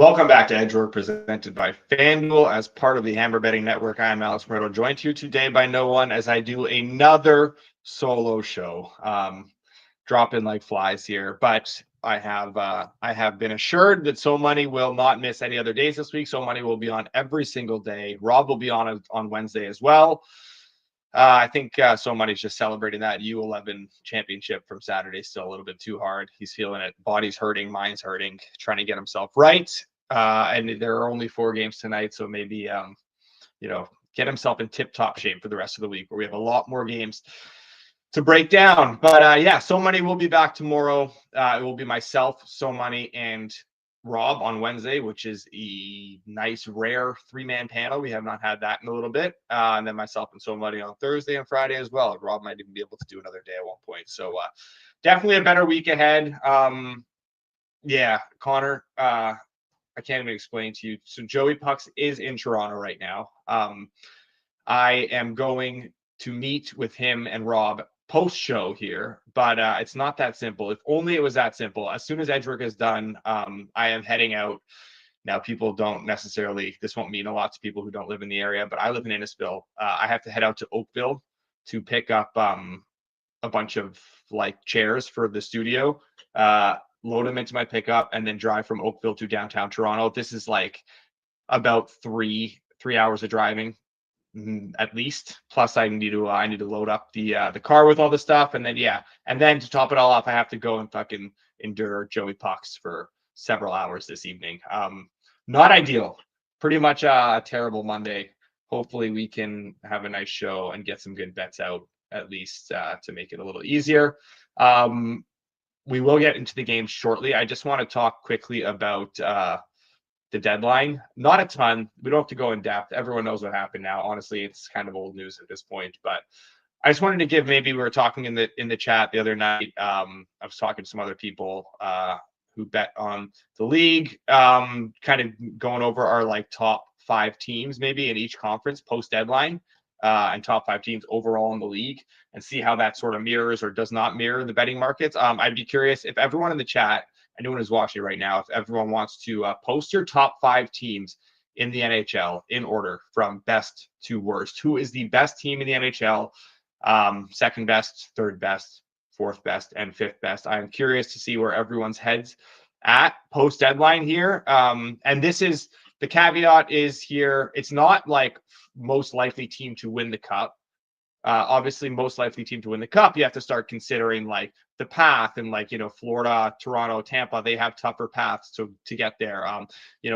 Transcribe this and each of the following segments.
Welcome back to Edge Work, presented by FanDuel as part of the Hammer Betting Network. I am Alex Moretto, joined here today by no one as I do another solo show. Dropping like flies here, but I have been assured that So Money will not miss any other days this week. So Money will be on every single day. Rob will be on Wednesday as well. I think So Money's just celebrating that U11 championship from Saturday. Still a little bit too hard. He's feeling it. Body's hurting, mind's hurting, trying to get himself right. And there are only 4 games tonight, so maybe get himself in tip-top shape for the rest of the week, where we have a lot more games to break down. But So Money will be back tomorrow. It will be myself, So Money, and Rob on Wednesday, which is a nice, rare 3-man panel. We have not had that in a little bit. And then myself and So Money on Thursday and Friday as well. Rob might even be able to do another day at one point. So definitely a better week ahead. Connor, I can't even explain to you. So Joey Pucks is in Toronto right now. I am going to meet with him and Rob post-show here, but it's not that simple. If only it was that simple. As soon as Edgework is done, I am heading out. Now, people don't necessarily, this won't mean a lot to people who don't live in the area, but I live in Innisfil. I have to head out to Oakville to pick up a bunch of chairs for the studio, load them into my pickup, and then drive from Oakville to downtown Toronto. This is about three hours of driving. At least. Plus, I need to load up the car with all the stuff, and then to top it all off, I have to go and fucking endure Joey Pucks for several hours this evening. Not ideal. Pretty much a terrible Monday. Hopefully, we can have a nice show and get some good bets out at least to make it a little easier. We will get into the game shortly. I just want to talk quickly about the deadline. Not a ton. We don't have to go in depth. Everyone knows what happened now. Honestly, it's kind of old news at this point, but I just wanted to give, maybe we were talking in the chat the other night. I was talking to some other people who bet on the league, kind of going over our top 5 teams maybe in each conference post deadline, and top 5 teams overall in the league, and see how that sort of mirrors or does not mirror the betting markets. I'd be curious if everyone in the chat, anyone who's watching right now, if everyone wants to post your top 5 teams in the NHL in order from best to worst. Who is the best team in the NHL? Second best, third best, fourth best, and fifth best. I'm curious to see where everyone's heads at post deadline here. And this is the caveat is here. It's not most likely team to win the cup. Obviously, most likely team to win the cup, you have to start considering the path, and Florida, Toronto, Tampa, they have tougher paths to get there.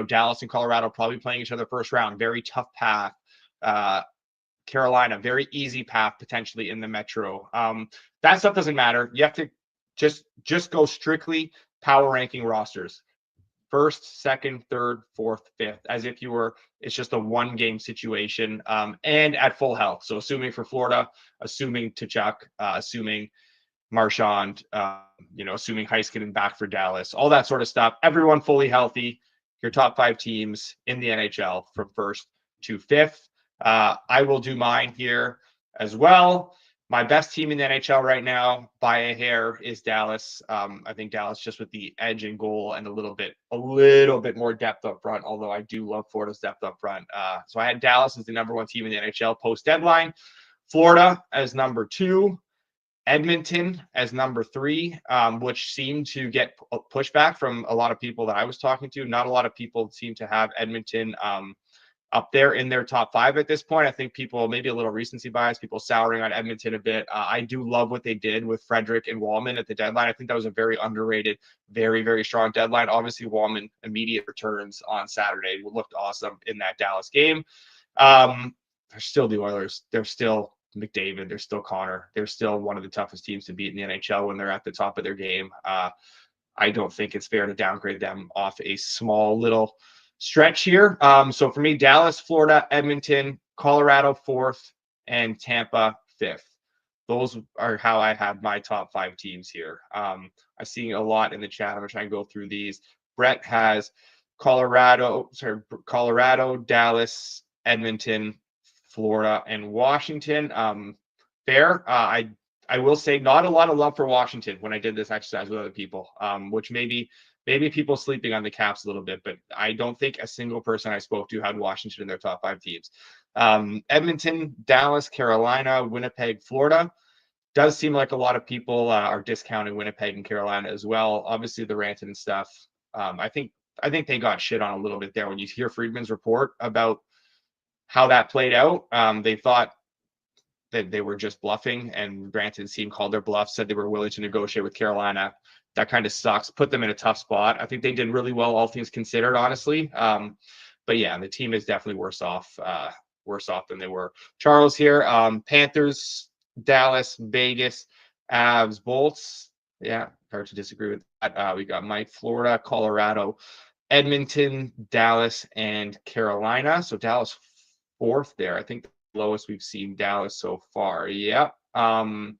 Dallas and Colorado probably playing each other first round, very tough path. Carolina, very easy path potentially in the Metro. That stuff doesn't matter. You have to just go strictly power ranking rosters. First, second, third, fourth, fifth, as if it's just a 1-game situation, and at full health. So assuming for Florida, assuming Tkachuk, assuming Marchand, assuming Heiskanen back for Dallas, all that sort of stuff. Everyone fully healthy. Your top 5 teams in the NHL from first to fifth. I will do mine here as well. My best team in the NHL right now, by a hair, is Dallas. I think Dallas, just with the edge and goal and a little bit more depth up front, although I do love Florida's depth up front. So I had Dallas as the number 1 team in the NHL post-deadline. Florida as number 2. Edmonton as number 3, which seemed to get pushback from a lot of people that I was talking to. Not a lot of people seem to have Edmonton up there in their top 5 at this point. I think people, maybe a little recency bias, people souring on Edmonton a bit. I do love what they did with Frederick and Wallman at the deadline. I think that was a very underrated, very, very strong deadline. Obviously, Wallman immediate returns on Saturday looked awesome in that Dallas game. They're still the Oilers. They're still McDavid. They're still Connor. They're still one of the toughest teams to beat in the NHL when they're at the top of their game. I don't think it's fair to downgrade them off a small little stretch here. So for me, Dallas, Florida, Edmonton, Colorado 4th, and Tampa 5th. Those are how I have my top 5 teams here. I'm seeing a lot in the chat. I'm going to try and go through these. Brett has Colorado, Dallas, Edmonton, Florida, and Washington. Fair. I will say not a lot of love for Washington when I did this exercise with other people, which maybe maybe people sleeping on the Caps a little bit, but I don't think a single person I spoke to had Washington in their top 5 teams. Edmonton, Dallas, Carolina, Winnipeg, Florida. Does seem like a lot of people are discounting Winnipeg and Carolina as well. Obviously, the Rantanen stuff. I think they got shit on a little bit there when you hear Friedman's report about how that played out. They thought that they were just bluffing, and Rantanen's team called their bluff, said they were willing to negotiate with Carolina. That kind of sucks. Put them in a tough spot. I think they did really well, all things considered, honestly. But yeah, the team is definitely worse off than they were. Charles here. Panthers, Dallas, Vegas, Avs, Bolts. Yeah, hard to disagree with that. We got Mike, Florida, Colorado, Edmonton, Dallas, and Carolina. So Dallas 4th there. I think the lowest we've seen Dallas so far. Yeah. And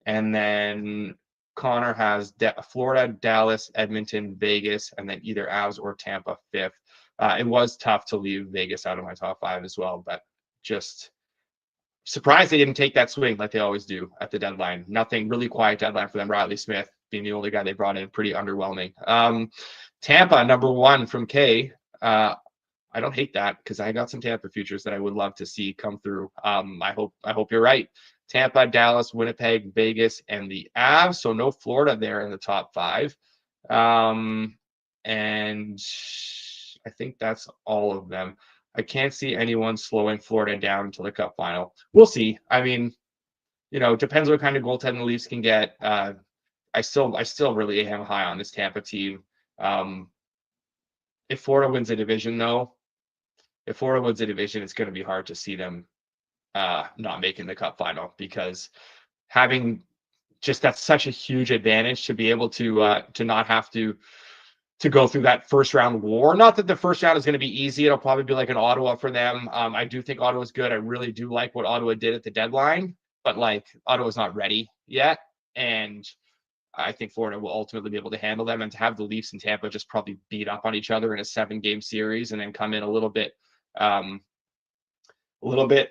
then Connor has Florida, Dallas, Edmonton, Vegas, and then either Avs or Tampa 5th. It was tough to leave Vegas out of my top 5 as well, but just surprised they didn't take that swing like they always do at the deadline. Nothing, really quiet deadline for them. Riley Smith being the only guy they brought in, pretty underwhelming. Tampa, number 1 from K. I don't hate that because I got some Tampa futures that I would love to see come through. I hope you're right. Tampa, Dallas, Winnipeg, Vegas, and the Avs. So no Florida there in the top 5. And I think that's all of them. I can't see anyone slowing Florida down to the Cup final. We'll see. I mean, it depends what kind of goaltending the Leafs can get. I still really am high on this Tampa team. If Florida wins a division, though, it's going to be hard to see them not making the Cup final, because having that's such a huge advantage to be able to not have to go through that first round war. Not that the first round is going to be easy. It'll probably be like an Ottawa for them. I do think Ottawa's good. I really do like what Ottawa did at the deadline, but Ottawa's not ready yet. And I think Florida will ultimately be able to handle them, and to have the Leafs and Tampa just probably beat up on each other in a 7-game series and then come in a little bit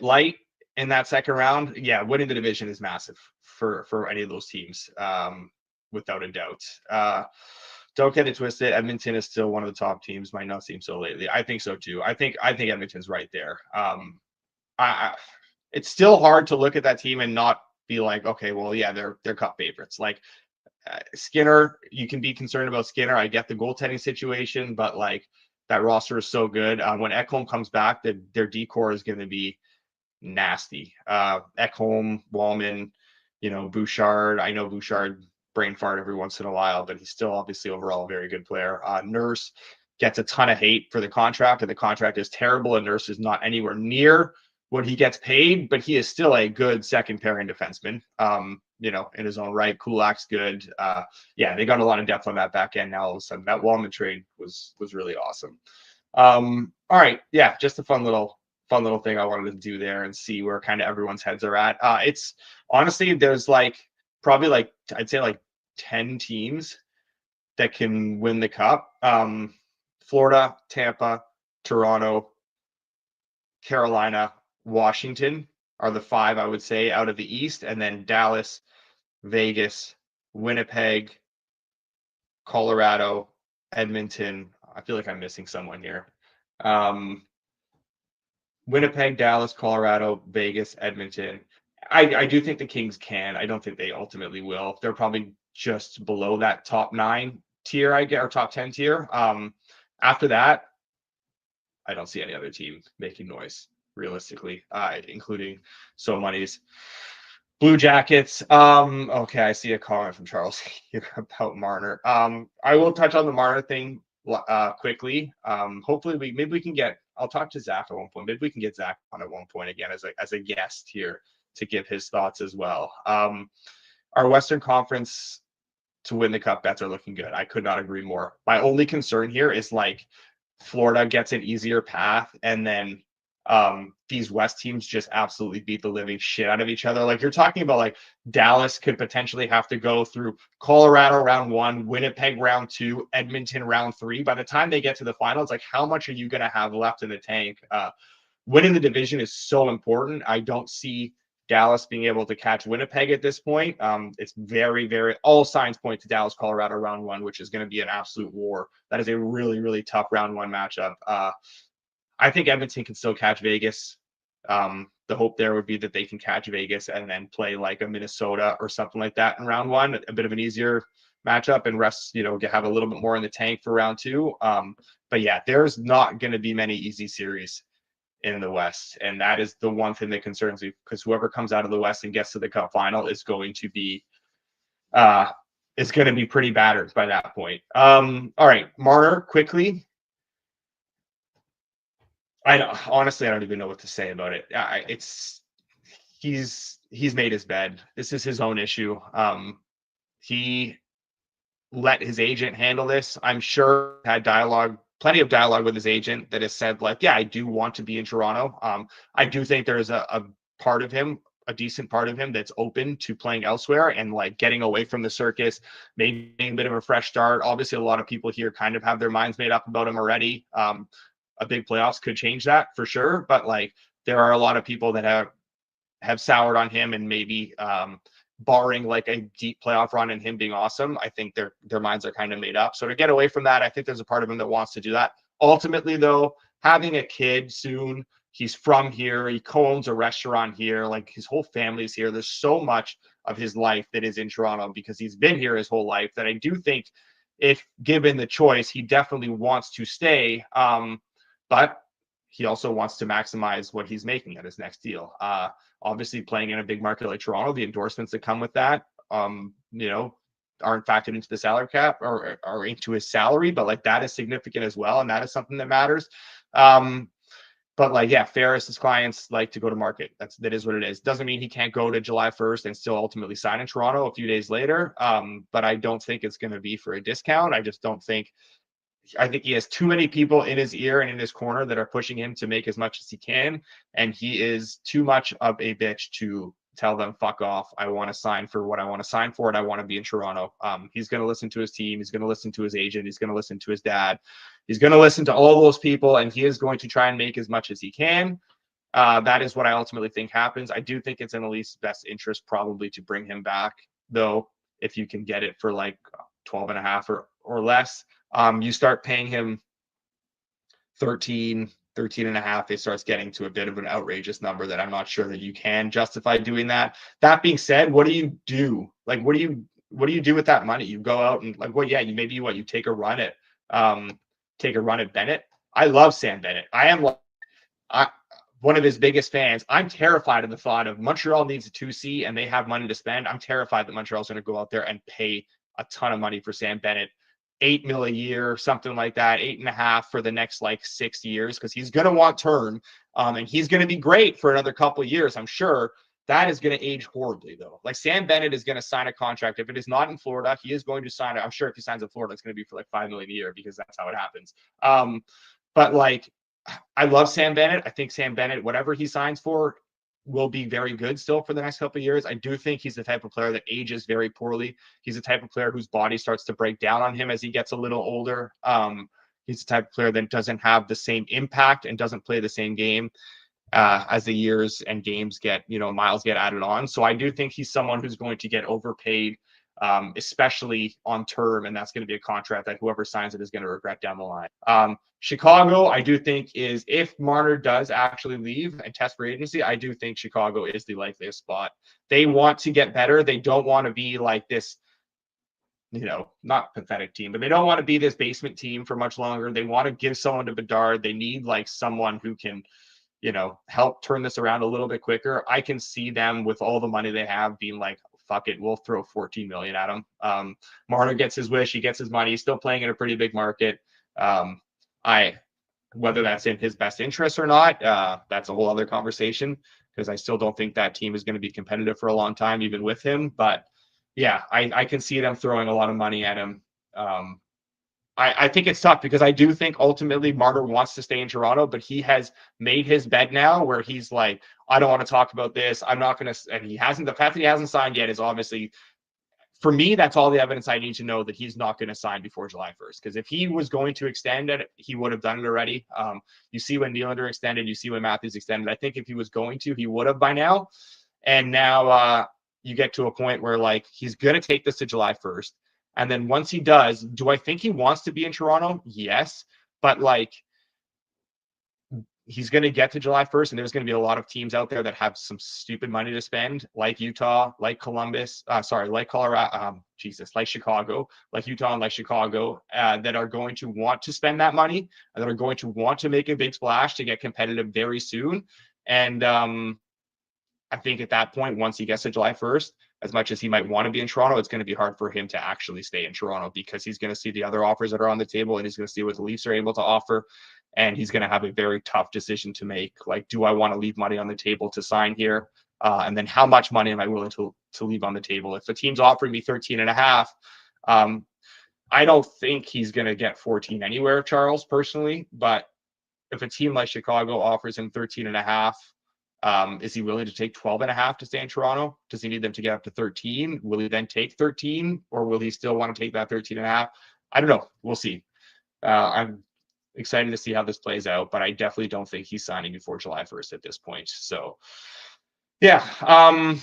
light in that second round. Yeah, winning the division is massive for any of those teams, without a doubt. Don't get it twisted. Edmonton is still one of the top teams. Might not seem so lately. I think so too. I think Edmonton's right there. It's still hard to look at that team and not be like, okay, well, yeah, they're Cup favorites. Skinner, you can be concerned about Skinner. I get the goaltending situation, but that roster is so good. When Ekholm comes back, their decor is going to be nasty. Ekholm, Wallman, Bouchard. I know Bouchard brain fart every once in a while, but he's still obviously overall a very good player. Nurse gets a ton of hate for the contract, and the contract is terrible, and Nurse is not anywhere near what he gets paid, but he is still a good second pairing defenseman, in his own right. Kulak's good. Yeah, they got a lot of depth on that back end now. All of a sudden, that Wallman trade was really awesome. All right. Yeah, just a fun little thing I wanted to do there and see where kind of everyone's heads are at. It's honestly, there's probably I'd say 10 teams that can win the Cup. Florida, Tampa, Toronto, Carolina, Washington are the 5, I would say, out of the East, and then Dallas, Vegas, Winnipeg, Colorado, Edmonton. I feel like I'm missing someone here. Winnipeg, Dallas, Colorado, Vegas, Edmonton. I do think the Kings can. I don't think they ultimately will. They're probably just below that top 9 tier, or top 10 tier. After that, I don't see any other team making noise, realistically, including So Money's Blue Jackets. Okay, I see a comment from Charles here about Marner. I will touch on the Marner thing quickly. Hopefully maybe we can get, I'll talk to Zach at one point. Maybe we can get Zach on at one point again as a guest here to give his thoughts as well. Our Western Conference to win the Cup bets are looking good. I could not agree more. My only concern here is Florida gets an easier path, and then these West teams just absolutely beat the living shit out of each other. You're talking about Dallas could potentially have to go through Colorado round 1, Winnipeg round 2, Edmonton round 3. By the time they get to the finals, how much are you going to have left in the tank? Winning the division is so important. I don't see Dallas being able to catch Winnipeg at this point. It's very, very, all signs point to Dallas, Colorado round one, which is going to be an absolute war. That is a really, really tough round one matchup. I think Edmonton can still catch Vegas. The hope there would be that they can catch Vegas and then play like a Minnesota or something like that in round one, a bit of an easier matchup, and rest, have a little bit more in the tank for round two. But yeah, there's not going to be many easy series in the West. And that is the one thing that concerns me, because whoever comes out of the West and gets to the Cup final is going to be pretty battered by that point. All right, Marner, quickly. Honestly, I don't even know what to say about it. He's made his bed. This is his own issue. He let his agent handle this. I'm sure had plenty of dialogue with his agent that has said, like, yeah, I do want to be in Toronto. I do think there's a part of him, a decent part of him, that's open to playing elsewhere and like getting away from the circus, maybe a bit of a fresh start. Obviously, a lot of people here kind of have their minds made up about him already. A big playoffs could change that for sure, but like there are a lot of people that have soured on him, and maybe barring like a deep playoff run and him being awesome, I think their minds are kind of made up. So to get away from that, I think there's a part of him that wants to do that. Ultimately, though, having a kid soon, he's from here, he co-owns a restaurant here, like his whole family's here. There's so much of his life that is in Toronto because he's been here his whole life, that I do think if given the choice, he definitely wants to stay. But he also wants to maximize what he's making at his next deal. Obviously, playing in a big market like Toronto, the endorsements that come with that, aren't factored into the salary cap or into his salary, but like that is significant as well, and that is something that matters. But like, yeah, Ferris's clients like to go to market. That is what it is. Doesn't mean he can't go to July 1st and still ultimately sign in Toronto a few days later. But I don't think it's going to be for a discount. I think he has too many people in his ear and in his corner that are pushing him to make as much as he can. And he is too much of a bitch to tell them, fuck off. I want to sign for what I want to sign for, and I want to be in Toronto. He's going to listen to his team. He's going to listen to his agent. He's going to listen to his dad. He's going to listen to all those people, and he is going to try and make as much as he can. That is what I ultimately think happens. I do think it's in the Leafs' best interest probably to bring him back, though, if you can get it for like 12 and a half or less. You start paying him 13 and a half, it starts getting to a bit of an outrageous number that I'm not sure that you can justify doing that. That being said, what do you do? Like, what do you do with that money? You go out and like, well, yeah, you take a run at Bennett. I love Sam Bennett. I am one of his biggest fans. I'm terrified of the thought of Montreal needs a 2C and they have money to spend. I'm terrified that Montreal's going to go out there and pay a ton of money for Sam Bennett. $8 million a year, something like that, 8.5 for the next like 6 years, because he's going to want term, and he's going to be great for another couple of years, I'm sure. That is going to age horribly, though. Like Sam Bennett is going to sign a contract. If it is not in Florida, he is going to sign it. I'm sure if he signs in Florida, it's going to be for like $5 million a year, because that's how it happens. But like, I love Sam Bennett. I think Sam Bennett, whatever he signs for, will be very good still for the next couple of years. I do think he's the type of player that ages very poorly. He's the type of player whose body starts to break down on him as he gets a little older. He's the type of player that doesn't have the same impact and doesn't play the same game as the years and games get, miles get added on. So I do think he's someone who's going to get overpaid, especially on term, and that's going to be a contract that whoever signs it is going to regret down the line. Chicago, I do think is, if Marner does actually leave and test for agency, I do think Chicago is the likeliest spot. They want to get better. They don't want to be like this, not pathetic team, but they don't want to be this basement team for much longer. They want to give someone to Bedard. They need like someone who can, help turn this around a little bit quicker. I can see them with all the money they have being like, fuck it, we'll throw 14 million at him. Marner gets his wish, he gets his money. He's still playing in a pretty big market. Whether that's in his best interest or not, that's a whole other conversation, because I still don't think that team is going to be competitive for a long time, even with him. But yeah, I can see them throwing a lot of money at him. I think it's tough, because I do think ultimately Marner wants to stay in Toronto, but he has made his bed now where he's like, I don't want to talk about this. I'm not going to, and the fact that he hasn't signed yet is obviously, for me, that's all the evidence I need to know that he's not going to sign before July 1st. Because if he was going to extend it, he would have done it already. You see when Nylander extended, you see when Matthews extended. I think if he was going to, he would have by now. And now you get to a point where like he's going to take this to July 1st. And then once he does, do I think he wants to be in Toronto? Yes. But like he's going to get to July 1st, and there's going to be a lot of teams out there that have some stupid money to spend, like Utah, like Columbus, like Colorado, like Chicago, like Utah and like Chicago, that are going to want to spend that money and that are going to want to make a big splash to get competitive very soon. And I think at that point, once he gets to July 1st, as much as he might want to be in Toronto, it's going to be hard for him to actually stay in Toronto because he's going to see the other offers that are on the table and he's going to see what the Leafs are able to offer. And he's going to have a very tough decision to make. Like, do I want to leave money on the table to sign here? And then how much money am I willing to leave on the table? If the team's offering me 13.5, I don't think he's going to get 14 anywhere, Charles, personally. But if a team like Chicago offers him 13.5, is he willing to take 12.5 to stay in Toronto? Does he need them to get up to 13? Will he then take 13, or will he still want to take that 13.5? I don't know. We'll see. I'm excited to see how this plays out, but I definitely don't think he's signing before July 1st at this point. So, yeah. All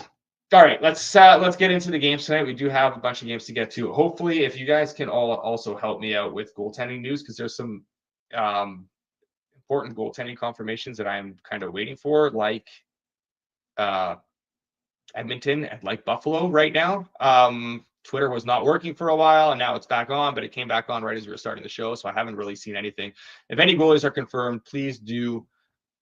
right, let's get into the games tonight. We do have a bunch of games to get to. Hopefully, if you guys can all also help me out with goaltending news, because there's some important goaltending confirmations that I'm kind of waiting for, like Edmonton and like Buffalo right now. Twitter was not working for a while, and now it's back on, but it came back on right as we were starting the show, so I haven't really seen anything. If any goalies are confirmed, please do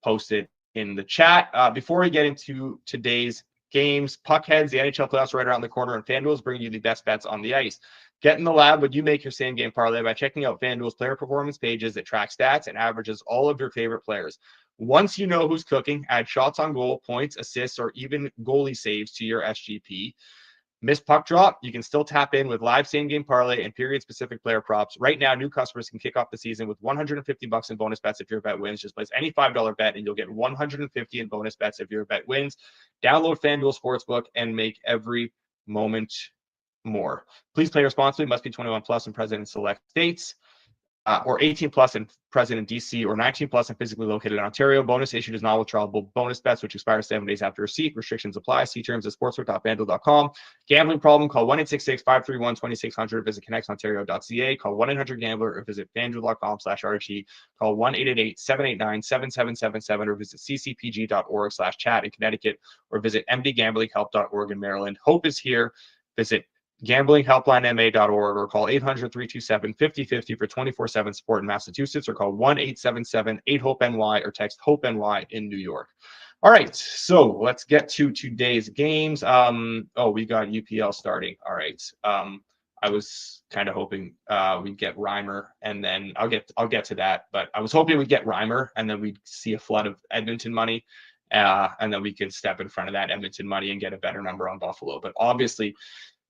post it in the chat. Before we get into today's games, Puckheads, the NHL playoffs right around the corner, and FanDuel is bringing you the best bets on the ice. Get in the lab when you make your same game parlay by checking out FanDuel's player performance pages that track stats and averages all of your favorite players. Once you know who's cooking, add shots on goal, points, assists, or even goalie saves to your SGP. Miss puck drop, you can still tap in with live same game parlay and period specific player props. Right now, new customers can kick off the season with $150 in bonus bets if your bet wins. Just place any $5 bet and you'll get $150 in bonus bets if your bet wins. Download FanDuel Sportsbook and make every moment more. Please play responsibly. Must be 21 plus and present in select states. Or 18 plus and present in DC, or 19 plus and physically located in Ontario. Bonus issued is non-withdrawable bonus bets, which expire 7 days after receipt. Restrictions apply. See terms at sportsbook.fanduel.com. Gambling problem? Call 1-866-531-2600. Visit connexontario.ca. Call 1-800-GAMBLER or visit fanduel.com/RG. Call 1-888-789-7777 or visit ccpg.org/chat in Connecticut or visit mdgamblinghelp.org in Maryland. Hope is here. Visit gamblinghelplinema.org or call 800-327-5050 for 24/7 support in Massachusetts, or call 1-877-8-HOPE-NY or text HOPE-NY in New York. All right, so let's get to today's games. We got UPL starting. All right. I was kind of hoping we'd get Reimer, and then I'll get to that, but I was hoping we'd get Reimer and then we'd see a flood of Edmonton money. And then we can step in front of that Edmonton money and get a better number on Buffalo. But obviously,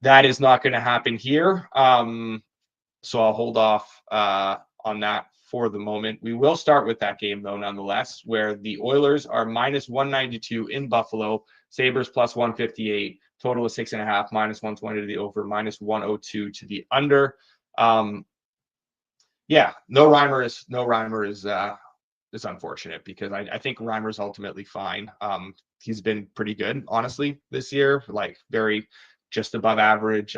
that is not going to happen here. So I'll hold off on that for the moment. We will start with that game, though, nonetheless, where the Oilers are minus 192 in Buffalo, Sabres plus 158, total of 6.5, minus 120 to the over, minus 102 to the under. No Reimer is unfortunate, because I think Reimer's ultimately fine. He's been pretty good, honestly, this year, like very just above average,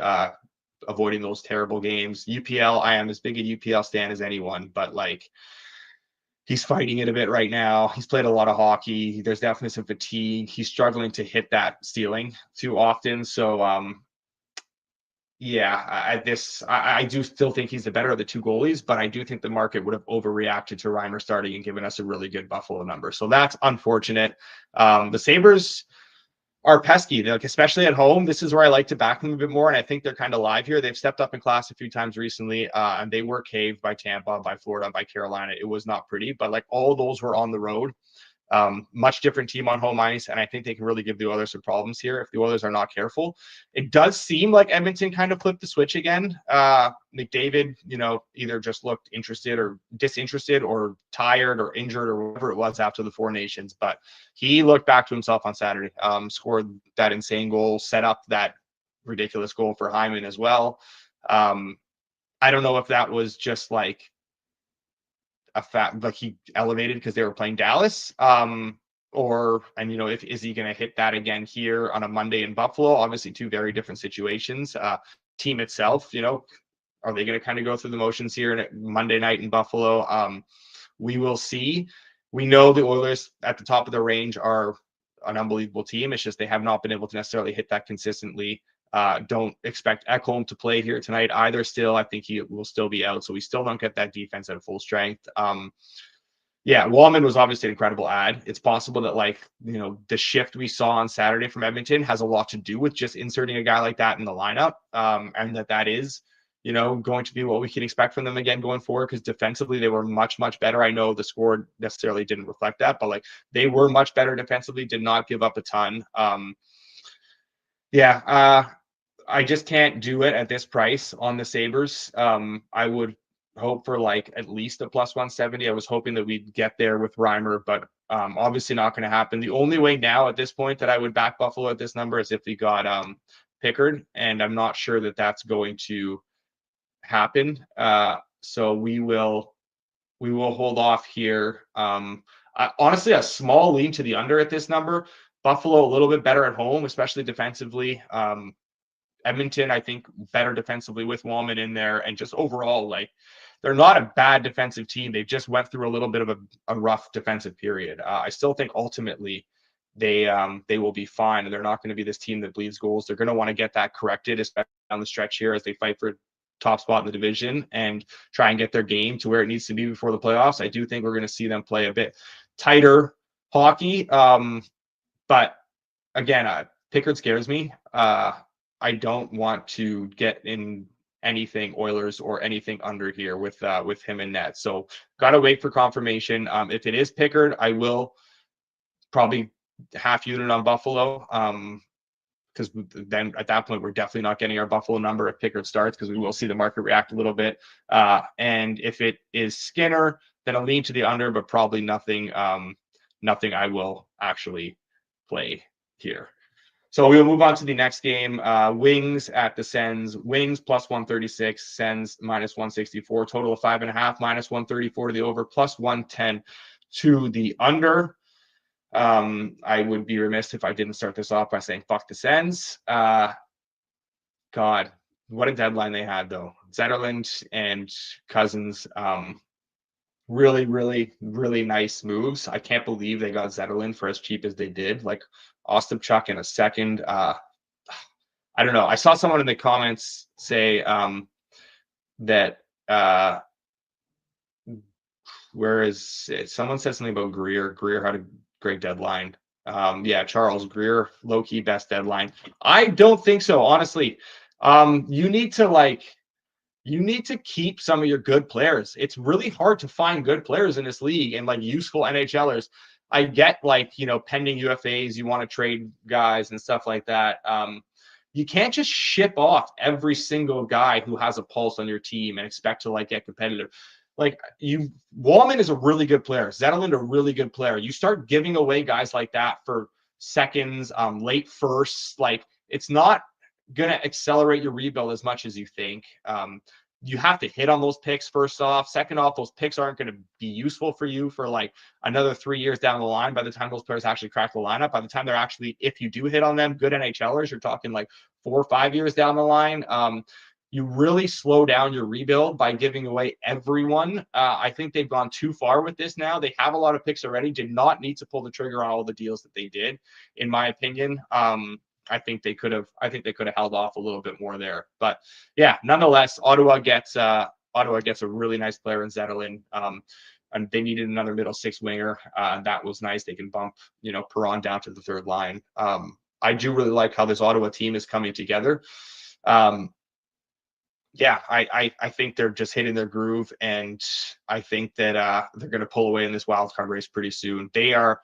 avoiding those terrible games. UPL, I am as big a UPL stan as anyone, but like he's fighting it a bit right now. He's played a lot of hockey. There's definitely some fatigue. He's struggling to hit that ceiling too often. So I do still think he's the better of the two goalies, but I do think the market would have overreacted to Reimer starting and given us a really good Buffalo number. So that's unfortunate. The Sabres are pesky, like, especially at home. This is where I like to back them a bit more, and I think they're kind of live here. They've stepped up in class a few times recently, and they were caved by Tampa, by Florida, by Carolina. It was not pretty, but like all those were on the road. Much different team on home ice, and I think they can really give the Oilers some problems here if the Oilers are not careful. It does seem like Edmonton kind of flipped the switch again. McDavid, either just looked interested or disinterested or tired or injured or whatever it was after the Four Nations, but he looked back to himself on Saturday, scored that insane goal, set up that ridiculous goal for Hyman as well. I don't know if that was just like he elevated because they were playing Dallas, and if is he going to hit that again here on a Monday in Buffalo? Obviously, two very different situations. Team itself, are they going to kind of go through the motions here Monday night in Buffalo? We will see. We know the Oilers at the top of the range are an unbelievable team. It's just they have not been able to necessarily hit that consistently. Don't expect Ekholm to play here tonight either. Still, I think he will still be out, so we still don't get that defense at full strength. Wallman was obviously an incredible ad. It's possible that the shift we saw on Saturday from Edmonton has a lot to do with just inserting a guy like that in the lineup, and that is going to be what we can expect from them again going forward, because defensively they were much, much better. I know the score necessarily didn't reflect that, but they were much better defensively, did not give up a ton. I just can't do it at this price on the Sabres. I would hope for at least a plus 170. I was hoping that we'd get there with Reimer, but obviously not going to happen. The only way now at this point that I would back Buffalo at this number is if we got Pickard, and I'm not sure that that's going to happen. So we will hold off here. Honestly, a small lean to the under at this number. Buffalo a little bit better at home, especially defensively. Edmonton, I think, better defensively with Wallman in there, and just overall, they're not a bad defensive team. They just went through a little bit of a rough defensive period. I still think ultimately they will be fine, and they're not going to be this team that bleeds goals. They're going to want to get that corrected, especially down the stretch here as they fight for top spot in the division and try and get their game to where it needs to be before the playoffs. I do think we're going to see them play a bit tighter hockey. But again, Pickard scares me. I don't want to get in anything Oilers or anything under here with him in net. So got to wait for confirmation. If it is Pickard, I will probably half unit on Buffalo. Because then at that point, we're definitely not getting our Buffalo number if Pickard starts, because we will see the market react a little bit. And if it is Skinner, then I'll lean to the under, but probably nothing I will actually play here. So we will move on to the next game. Wings at the Sens. Wings plus 136, Sens minus 164. Total of 5.5, minus 134 to the over, plus 110 to the under. I would be remiss if I didn't start this off by saying fuck the Sens. God, what a deadline they had, though. Zetterlund and Cousins, really, really, really nice moves. I can't believe they got Zetterlund for as cheap as they did. Ostapchuk in a second. I don't know. I saw someone in the comments say that where is it? Someone said something about Greer. Greer had a great deadline. Charles Greer, low-key best deadline. I don't think so, honestly. You need to keep some of your good players. It's really hard to find good players in this league and useful NHLers. I get pending UFAs, you want to trade guys and stuff like that. You can't just ship off every single guy who has a pulse on your team and expect to get competitive. Wallman is a really good player. Zetterlund a really good player. You start giving away guys like that for seconds, late firsts. It's not going to accelerate your rebuild as much as you think. You have to hit on those picks first off. Second off, those picks aren't going to be useful for you for another 3 years down the line. By the time those players actually crack the lineup, by the time they're actually, if you do hit on them, good NHLers, you're talking 4 or 5 years down the line. You really slow down your rebuild by giving away everyone. I think they've gone too far with this now. They have a lot of picks already. Did not need to pull the trigger on all the deals that they did, in my opinion. I think they could have held off a little bit more there. But nonetheless, Ottawa gets a really nice player in Zetterlund. And they needed another middle six winger. That was nice. They can bump, Perron down to the third line. I do really like how this Ottawa team is coming together. I think they're just hitting their groove, and I think that they're going to pull away in this wild card race pretty soon. They are,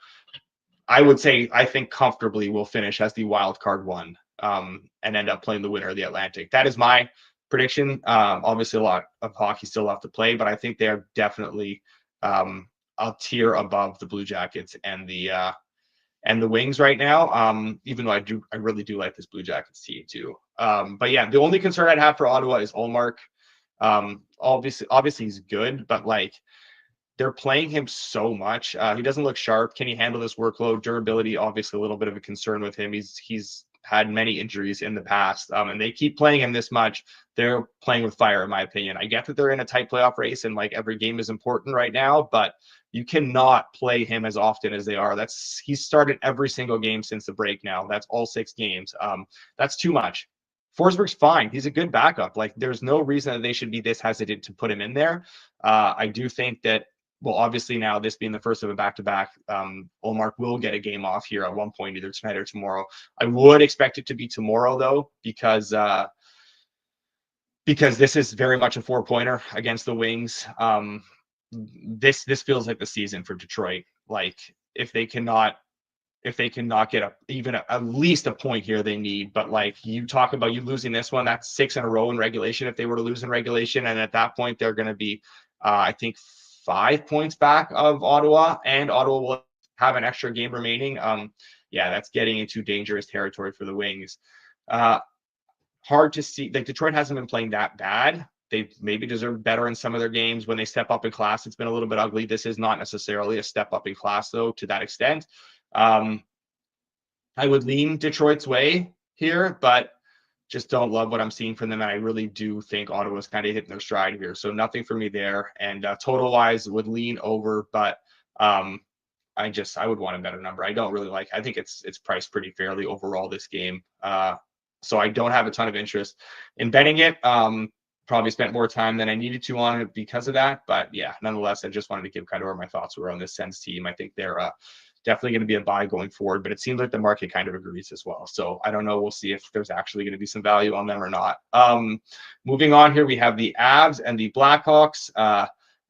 I would say, I think comfortably will finish as the wild card one, and end up playing the winner of the Atlantic. That is my prediction. Obviously, a lot of hockey still left to play, but I think they are definitely a tier above the Blue Jackets and the Wings right now. Even though I really do like this Blue Jackets team too. The only concern I'd have for Ottawa is Ullmark. Obviously he's good, but they're playing him so much. He doesn't look sharp. Can he handle this workload? Durability, obviously a little bit of a concern with him. He's had many injuries in the past, and they keep playing him this much. They're playing with fire, in my opinion. I get that they're in a tight playoff race and like every game is important right now, but you cannot play him as often as they are. He's started every single game since the break now. That's all 6 games. That's too much. Forsberg's fine. He's a good backup. Like, there's no reason that they should be this hesitant to put him in there. I do think that, well, obviously now this being the first of a back-to-back, Ullmark will get a game off here at one point, either tonight or tomorrow. I would expect it to be tomorrow, though, because this is very much a 4-pointer against the Wings. This feels like the season for Detroit. Like, if they cannot get at least a point here, they need. But like, you talk about you losing this one, that's 6 in a row in regulation. If they were to lose in regulation, and at that point they're going to be, I think, 5 points back of Ottawa, and Ottawa will have an extra game remaining. Yeah, that's getting into dangerous territory for the Wings. Hard to see. Like, Detroit hasn't been playing that bad. They maybe deserve better in some of their games. When they step up in class, it's been a little bit ugly. This is not necessarily a step up in class, though, to that extent. I would lean Detroit's way here, but just don't love what I'm seeing from them. And I really do think Ottawa's kind of hitting their stride here. So nothing for me there. And total wise would lean over, but I would want a better number. I don't really like, I think it's priced pretty fairly overall this game. So I don't have a ton of interest in betting it. Probably spent more time than I needed to on it because of that. But yeah, nonetheless, I just wanted to give kind of where my thoughts were on this Sens team. I think they're definitely going to be a buy going forward, but it seems like the market kind of agrees as well. So I don't know. We'll see if there's actually going to be some value on them or not. Moving on here, we have the Avs and the Blackhawks.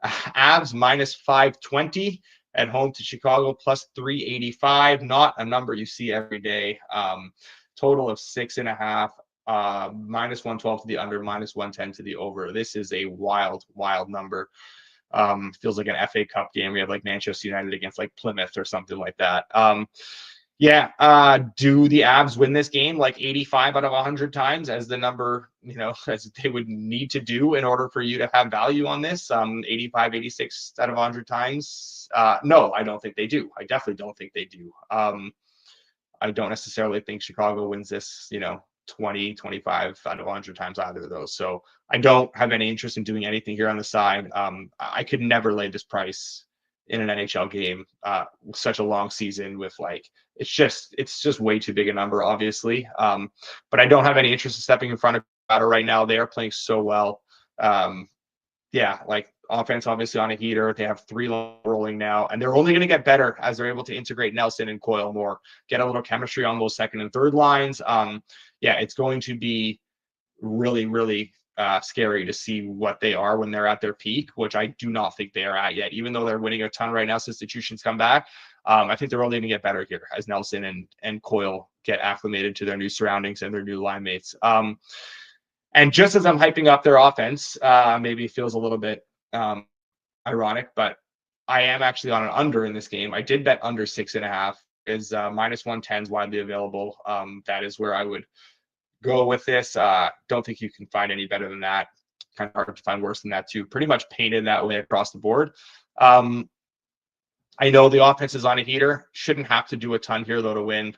Avs minus 520 at home to Chicago, plus 385. Not a number you see every day. Total of 6.5. Minus 112 to the under, minus 110 to the over. This is a wild number. Feels like an FA Cup game. We have like Manchester United against like Plymouth or something like that. Do the Avs win this game like 85 out of 100 times as the number, as they would need to do in order for you to have value on this? 85, 86 out of 100 times? No, I don't think they do. I definitely don't think they do. I don't necessarily think Chicago wins this, 20, 25 out of 100 times either of those. So I don't have any interest in doing anything here on the side. I could never lay this price in an NHL game, such a long season with it's just way too big a number, obviously. But I don't have any interest in stepping in front of Colorado right now. They are playing so well. Offense obviously on a heater. They have 3 rolling now, and they're only going to get better as they're able to integrate Nelson and Coyle more, get a little chemistry on those second and third lines. It's going to be really, really scary to see what they are when they're at their peak, which I do not think they are at yet. Even though they're winning a ton right now, substitutions come back. I think they're only going to get better here as Nelson and Coyle get acclimated to their new surroundings and their new line mates. And just as I'm hyping up their offense, maybe it feels a little bit ironic, but I am actually on an under in this game. I did bet under 6.5. Is minus 110 is widely available. That is where I would go with this. Don't think you can find any better than that. Kind of hard to find worse than that too. Pretty much painted that way across the board. I know the offense is on a heater. Shouldn't have to do a ton here though to win.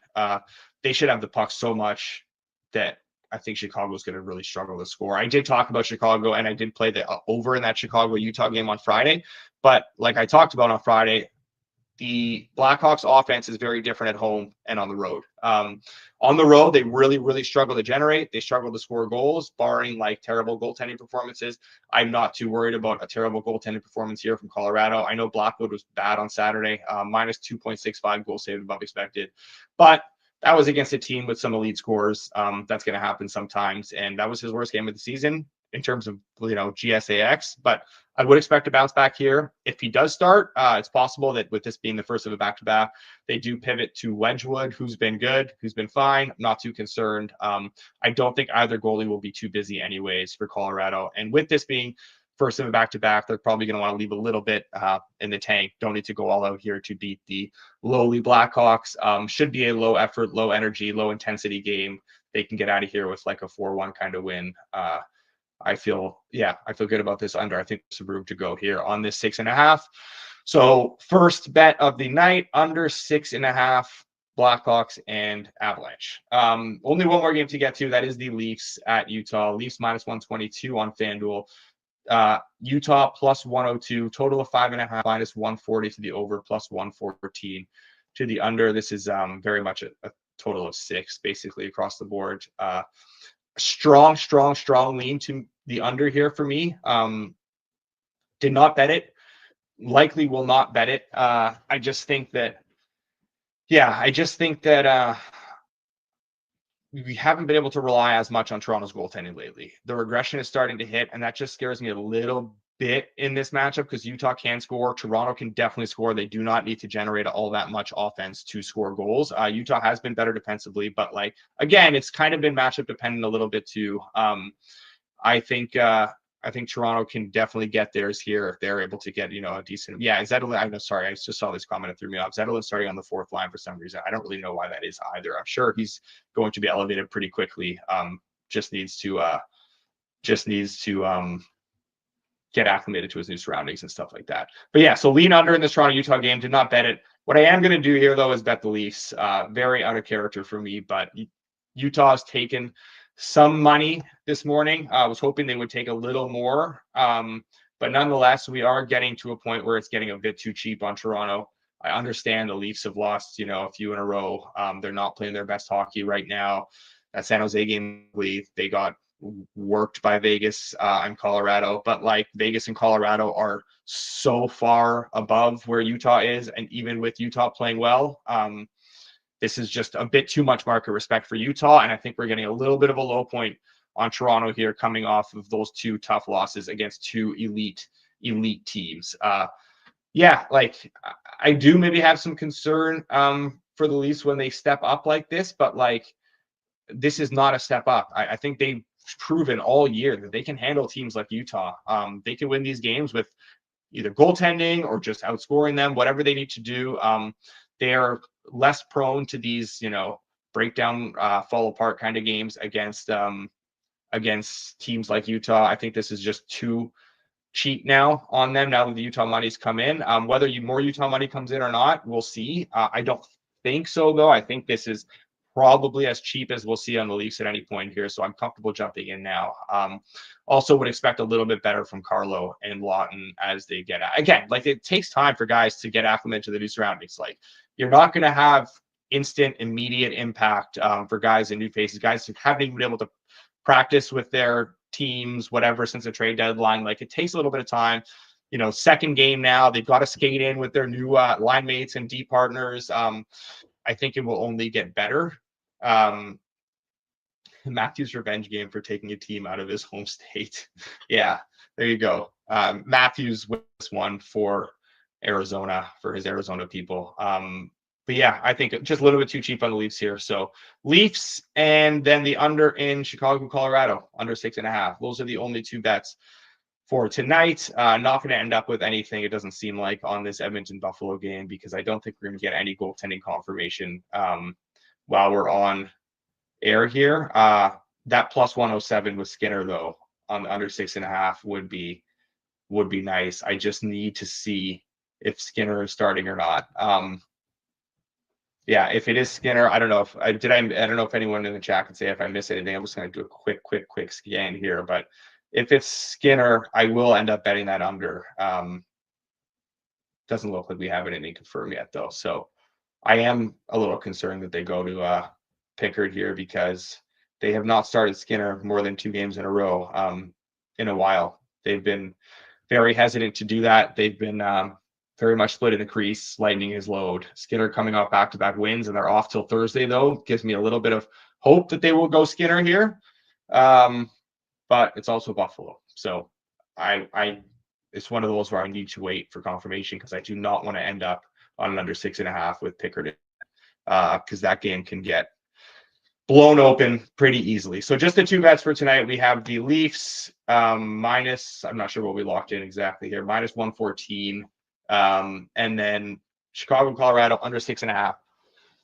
They should have the puck so much that I think Chicago is going to really struggle to score. I did talk about Chicago, and I did play the over in that Chicago-Utah game on Friday. But like I talked about on Friday, the Blackhawks offense is very different at home and on the road. On the road, they really, really struggle to generate. They struggle to score goals, barring terrible goaltending performances. I'm not too worried about a terrible goaltending performance here from Colorado. I know Blackwood was bad on Saturday, minus 2.65 goal saved above expected. But that was against a team with some elite scores. That's going to happen sometimes. And that was his worst game of the season in terms of, GSAX. But I would expect a bounce back here. If he does start, it's possible that with this being the first of a back-to-back, they do pivot to Wedgwood, who's been good, who's been fine. I'm not too concerned. I don't think either goalie will be too busy anyways for Colorado. And with this being first of a back-to-back, they're probably going to want to leave a little bit in the tank. Don't need to go all out here to beat the lowly Blackhawks. Should be a low effort, low energy, low intensity game. They can get out of here with a 4-1 kind of win. I feel good about this under. I think there's some room to go here on this 6.5. So first bet of the night, under 6.5, Blackhawks and Avalanche. Only one more game to get to. That is the Leafs at Utah. Leafs minus 122 on FanDuel. Utah plus 102, total of 5.5, minus 140 to the over, plus 114 to the under. This is very much a total of 6 basically across the board. Strong lean to the under here for me. Did not bet it. Likely will not bet it. I just think that we haven't been able to rely as much on Toronto's goaltending lately. The regression is starting to hit, and that just scares me a little bit in this matchup because Utah can score. Toronto can definitely score. They do not need to generate all that much offense to score goals. Utah has been better defensively, but like, again, it's kind of been matchup dependent a little bit too. I think Toronto can definitely get theirs here if they're able to get, a decent. Yeah, Zetterlund. I'm sorry, I just saw this comment that threw me off. Zetterlund starting on the 4th line for some reason. I don't really know why that is either. I'm sure he's going to be elevated pretty quickly. Just needs to get acclimated to his new surroundings and stuff like that. But yeah, so lean under in this Toronto Utah game. Did not bet it. What I am going to do here though is bet the Leafs. Very out of character for me, but Utah has taken some money this morning. I was hoping they would take a little more. But nonetheless, we are getting to a point where it's getting a bit too cheap on Toronto. I understand the Leafs have lost, a few in a row. They're not playing their best hockey right now. That San Jose game, they got worked by Vegas and Colorado. But like Vegas and Colorado are so far above where Utah is. And even with Utah playing well, this is just a bit too much market respect for Utah, and I think we're getting a little bit of a low point on Toronto here coming off of those 2 tough losses against 2 elite teams. I do maybe have some concern for the Leafs when they step up like this, but like this is not a step up. I think they've proven all year that they can handle teams like Utah. They can win these games with either goaltending or just outscoring them, whatever they need to do. They are less prone to these, breakdown, fall apart kind of games against teams like Utah. I think this is just too cheap now on them now that the Utah money's come in. Whether more Utah money comes in or not, we'll see. I don't think so, though. I think this is probably as cheap as we'll see on the Leafs at any point here, so I'm comfortable jumping in now. Also would expect a little bit better from Carlo and Lawton as they get out. Again, like it takes time for guys to get acclimated to the new surroundings. Like you're not going to have instant, immediate impact for guys in new faces, guys who haven't even been able to practice with their teams, whatever, since the trade deadline. Like it takes a little bit of time. Second game now, they've got to skate in with their new line mates and D partners. I think it will only get better. Matthews' revenge game for taking a team out of his home state. Yeah, there you go. Matthews wins one for Arizona, for his Arizona people. But yeah, I think just a little bit too cheap on the Leafs here. So Leafs and then the under in Chicago, Colorado, under 6.5. Those are the only 2 bets for tonight. Not going to end up with anything, it doesn't seem like, on this Edmonton Buffalo game because I don't think we're going to get any goaltending confirmation while we're on air here. That plus 107 with Skinner, though, on the under 6.5 would be nice. I just need to see if Skinner is starting or not. Yeah, if it is Skinner, I don't know if I don't know if anyone in the chat can say if I miss anything. I'm just going to do a quick scan here. But if it's Skinner, I will end up betting that under. Doesn't look like we have anything confirmed yet, though. So I am a little concerned that they go to Pickard here because they have not started Skinner more than 2 games in a row in a while. They've been very hesitant to do that. They've been very much split in the crease, lightening his load. Skinner coming off back-to-back wins, and they're off till Thursday, though. Gives me a little bit of hope that they will go Skinner here. But it's also Buffalo. So it's one of those where I need to wait for confirmation because I do not want to end up on an under 6.5 with Pickard because that game can get blown open pretty easily. So just the 2 bets for tonight. We have the Leafs minus, I'm not sure what we locked in exactly here, minus 114. And then Chicago, Colorado, under 6.5,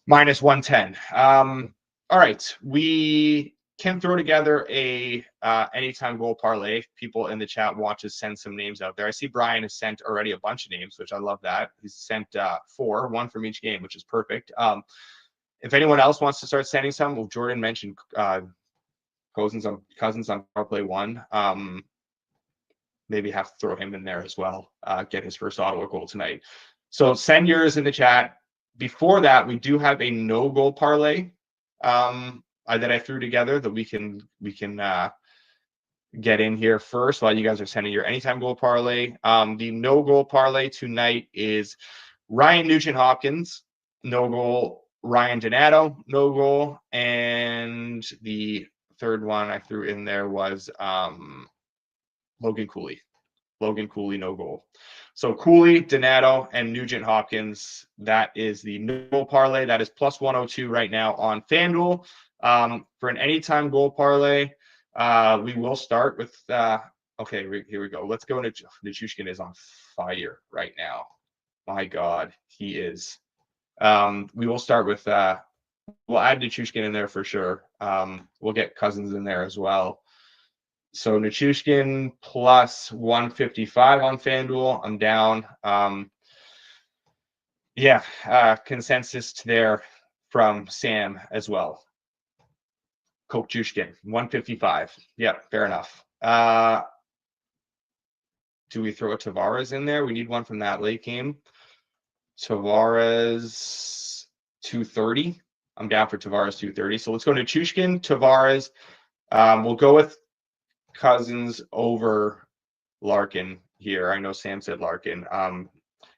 minus 110. All right. We can throw together a anytime goal parlay. People in the chat want to send some names out there. I see Brian has sent already a bunch of names, which I love that. He's sent 4, 1 from each game, which is perfect. If anyone else wants to start sending some, well, Jordan mentioned Cousins on power play 1. Maybe have to throw him in there as well. Get his first Ottawa goal tonight. So send yours in the chat. Before that, we do have a no goal parlay that I threw together that we can get in here first while you guys are sending your anytime goal parlay. The no goal parlay tonight is Ryan Nugent-Hopkins, no goal. Ryan Donato, no goal. And the third one I threw in there was Logan Cooley. Logan Cooley, no goal. So Cooley, Donato, and Nugent-Hopkins, that is the no goal parlay. That is plus 102 right now on FanDuel. For an anytime goal parlay, we will start with, okay, here we go. Let's go into, Nichushkin is on fire right now. My God, he is. We will start with, we'll add Nichushkin in there for sure. We'll get Cousins in there as well. So Nichushkin plus 155 on FanDuel. I'm down. Consensus there from Sam as well. Kokchushkin, 155. Yeah, fair enough. Do we throw a Tavares in there? We need one from that late game. Tavares, 230. I'm down for Tavares, 230. So let's go to Nichushkin, Tavares. We'll go with Cousins over Larkin here. I know Sam said Larkin. And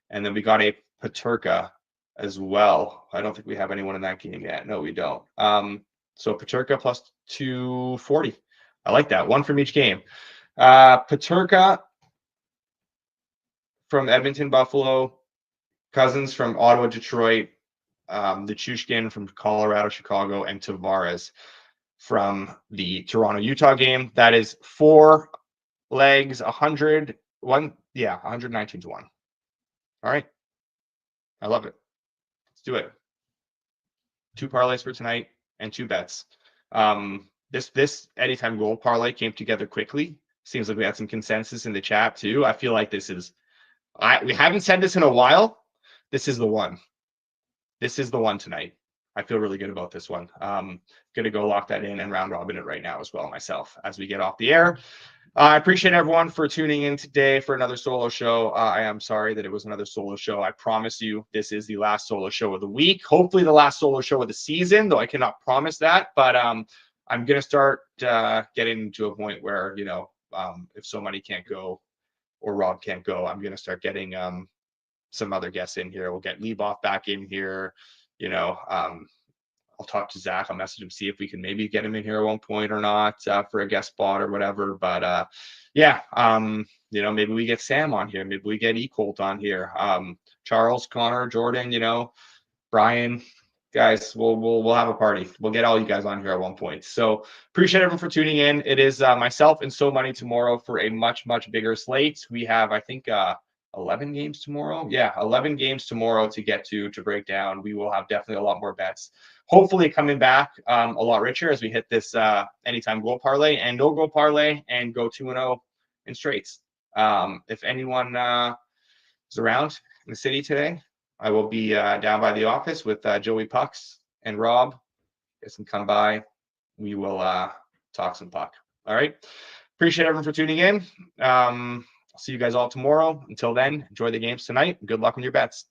then we got a Peterka as well. I don't think we have anyone in that game yet. No, we don't. So Peterka plus 240. I like that. One from each game. Peterka from Edmonton, Buffalo. Cousins from Ottawa, Detroit. Nichushkin from Colorado, Chicago, and Tavares from the Toronto, Utah game. That is 4 legs, 119 to 1. All right. I love it. Let's do it. 2 parlays for tonight and 2 bets. This anytime goal parlay came together quickly. Seems like we had some consensus in the chat too. I feel like this is, we haven't said this in a while. This is the one. This is the one tonight. I feel really good about this one. Going to go lock that in and round robin it right now as well myself as we get off the air. I appreciate everyone for tuning in today for another solo show. I am sorry that it was another solo show. I promise you this is the last solo show of the week. Hopefully the last solo show of the season, though I cannot promise that. But I'm going to start getting to a point where, you know, if somebody can't go or Rob can't go, I'm going to start getting some other guests in here. We'll get Leboff back in here. You know, I'll talk to Zach. I'll message him, see if we can maybe get him in here at one point or not for a guest spot or whatever. But you know, maybe we get Sam on here. Maybe we get E-Colt on here. Charles, Connor, Jordan, you know, Brian, guys, we'll have a party. We'll get all you guys on here at one point. So appreciate everyone for tuning in. It is myself and So Money tomorrow for a much bigger slate. We have, I think, 11 games tomorrow. Yeah, 11 games tomorrow to get to break down. We will have definitely a lot more bets. Hopefully coming back a lot richer as we hit this anytime goal parlay and no goal parlay and go 2-0 in straights. If anyone is around in the city today, I will be down by the office with Joey Pucks and Rob. Guys can come by. We will talk some puck. All right. Appreciate everyone for tuning in. I'll see you guys all tomorrow. Until then, enjoy the games tonight. Good luck with your bets.